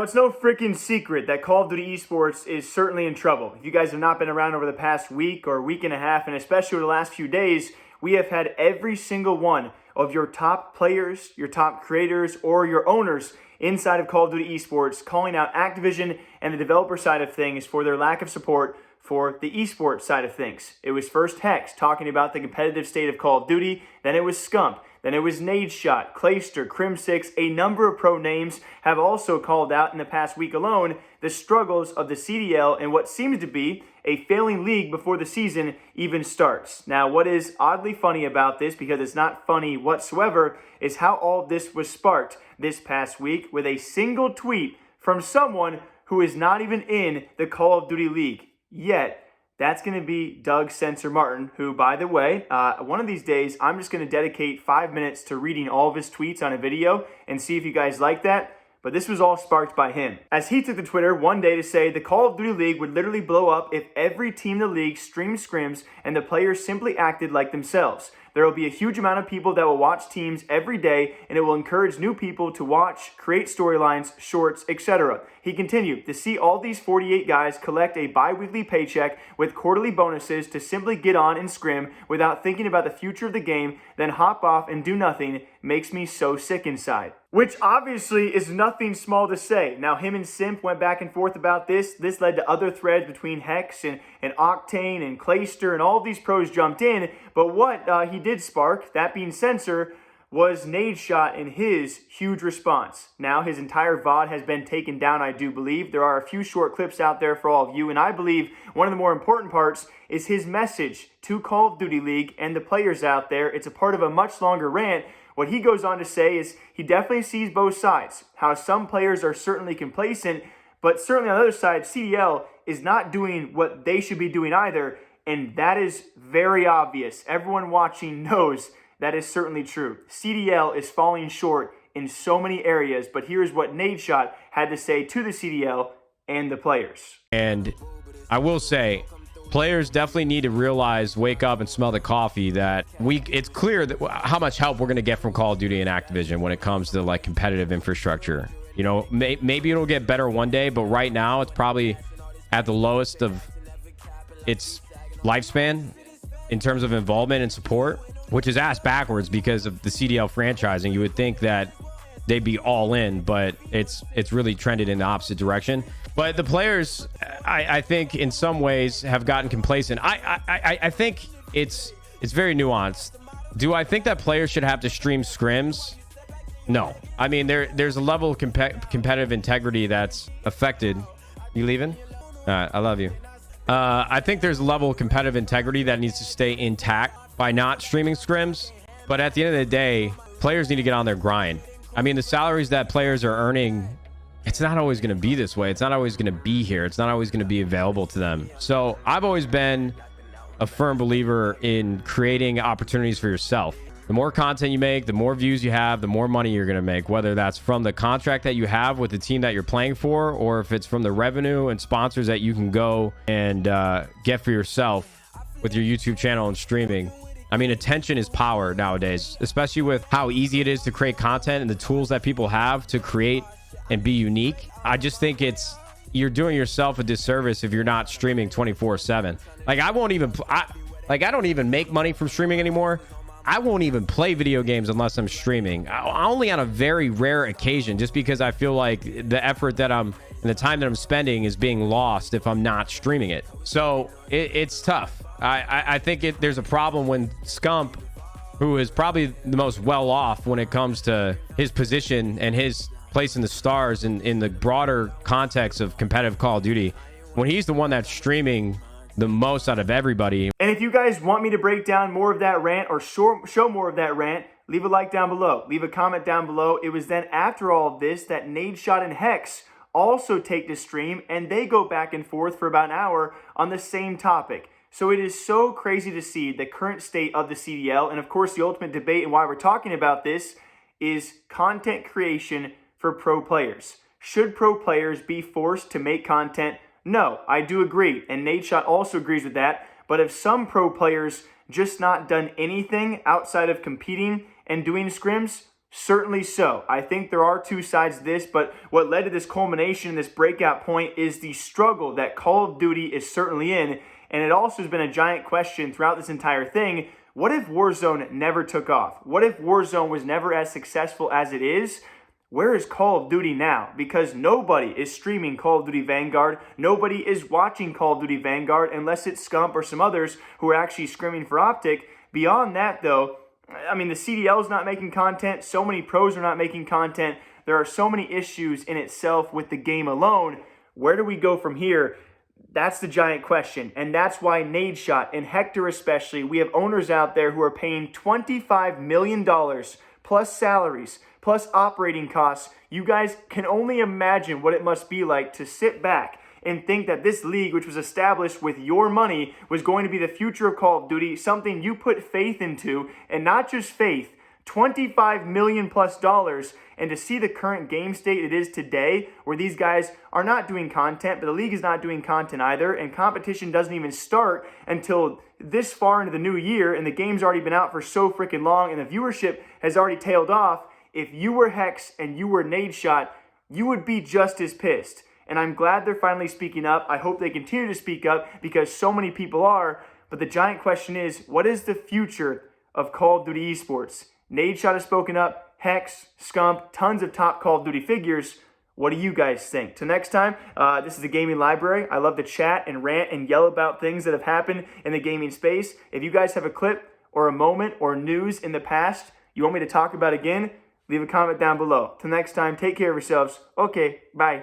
Now, it's no freaking secret that Call of Duty esports is certainly in trouble. If you guys have not been around over the past week or week and a half, and especially over the last few days, we have had every single one of your top players, your top creators, or your owners inside of Call of Duty esports calling out Activision and the developer side of things for their lack of support for the esports side of things. It was first Hecz talking about the competitive state of Call of Duty, then it was Scump, then it was Nadeshot, Clayster, Crimsix. A number of pro names have also called out in the past week alone the struggles of the CDL and what seems to be a failing league before the season even starts. Now, what is oddly funny about this, because it's not funny whatsoever, is how all this was sparked this past week with a single tweet from someone who is not even in the Call of Duty League yet. That's going to be Doug Censor Martin, who, by the way, one of these days, I'm just going to dedicate 5 minutes to reading all of his tweets on a video and see if you guys like that. But this was all sparked by him, as he took to Twitter one day to say the Call of Duty League would literally blow up if every team in the league streamed scrims and the players simply acted like themselves. There will be a huge amount of people that will watch teams every day, and it will encourage new people to watch, create storylines, shorts, etc. He continued, to see all these 48 guys collect a bi-weekly paycheck with quarterly bonuses to simply get on and scrim without thinking about the future of the game, then hop off and do nothing, makes me so sick inside. Which obviously is nothing small to say. Now, him and Simp went back and forth about this. This led to other threads between Hecz and Octane and Clayster, and all of these pros jumped in. But what he did spark, that being Censor, was Nadeshot in his huge response. Now, his entire VOD has been taken down, I do believe. There are a few short clips out there for all of you, and I believe one of the more important parts is his message to Call of Duty League and the players out there. It's a part of a much longer rant. What he goes on to say is he definitely sees both sides, how some players are certainly complacent, but certainly on the other side, CDL is not doing what they should be doing either, and that is very obvious. Everyone watching knows that is certainly true. CDL is falling short in so many areas, but here's what Nadeshot had to say to the CDL and the players. And I will say, players definitely need to realize, wake up and smell the coffee, that it's clear that how much help we're going to get from Call of Duty and Activision when it comes to like competitive infrastructure. You know, maybe it'll get better one day, but right now it's probably at the lowest of its lifespan in terms of involvement and support, which is ass backwards because of the CDL franchising. You would think that they'd be all in, but it's really trended in the opposite direction. But the players, I think, in some ways have gotten complacent. I think it's very nuanced. Do I think that players should have to stream scrims? No. I mean, there's a level of competitive integrity that's affected. You leaving? I love you. I think there's a level of competitive integrity that needs to stay intact by not streaming scrims. But at the end of the day, players need to get on their grind. I mean, the salaries that players are earning, it's not always going to be this way. It's not always going to be here. It's not always going to be available to them. So I've always been a firm believer in creating opportunities for yourself. The more content you make, the more views you have, the more money you're going to make, whether that's from the contract that you have with the team that you're playing for, or if it's from the revenue and sponsors that you can go and get for yourself with your YouTube channel and streaming. I mean, attention is power nowadays, especially with how easy it is to create content and the tools that people have to create and be unique. I just think you're doing yourself a disservice if you're not streaming 24/7. Like, I don't even make money from streaming anymore. I won't even play video games unless I'm streaming. Only on a very rare occasion, just because I feel like the effort that and the time that I'm spending is being lost if I'm not streaming it. So it's tough. I think there's a problem when Scump, who is probably the most well off when it comes to his position and his place in the stars in the broader context of competitive Call of Duty, when he's the one that's streaming the most out of everybody. And if you guys want me to break down more of that rant or show more of that rant, leave a like down below. Leave a comment down below. It was then after all of this that Nadeshot and Hecz also take to stream, and they go back and forth for about an hour on the same topic. So it is so crazy to see the current state of the CDL. And of course, the ultimate debate and why we're talking about this is content creation for pro players. Should pro players be forced to make content? No, I do agree. And Nadeshot also agrees with that. But if some pro players just not done anything outside of competing and doing scrims, Certainly so. I think there are two sides to this, but what led to this culmination, this breakout point, is the struggle that Call of Duty is certainly in, and it also has been a giant question throughout this entire thing. What if Warzone never took off? What if Warzone was never as successful as it is? Where is Call of Duty now? Because nobody is streaming Call of Duty Vanguard. Nobody is watching Call of Duty Vanguard unless it's Scump or some others who are actually screaming for Optic. Beyond that, though, I mean, the CDL is not making content. So many pros are not making content. There are so many issues in itself with the game alone. Where do we go from here? That's the giant question. And that's why Nadeshot and Hecz especially, we have owners out there who are paying $25 million plus salaries, plus operating costs. You guys can only imagine what it must be like to sit back and think that this league, which was established with your money, was going to be the future of Call of Duty, something you put faith into, and not just faith, $25 million plus, and to see the current game state it is today, where these guys are not doing content, but the league is not doing content either, and competition doesn't even start until this far into the new year, and the game's already been out for so freaking long, and the viewership has already tailed off. If you were Hecz and you were Nadeshot, you would be just as pissed. And I'm glad they're finally speaking up. I hope they continue to speak up because so many people are. But the giant question is, what is the future of Call of Duty esports? Nadeshot has spoken up, Hecz, Scump, tons of top Call of Duty figures. What do you guys think? Till next time, this is the Gaming Library. I love to chat and rant and yell about things that have happened in the gaming space. If you guys have a clip or a moment or news in the past you want me to talk about again, leave a comment down below. Till next time, take care of yourselves. Okay, bye.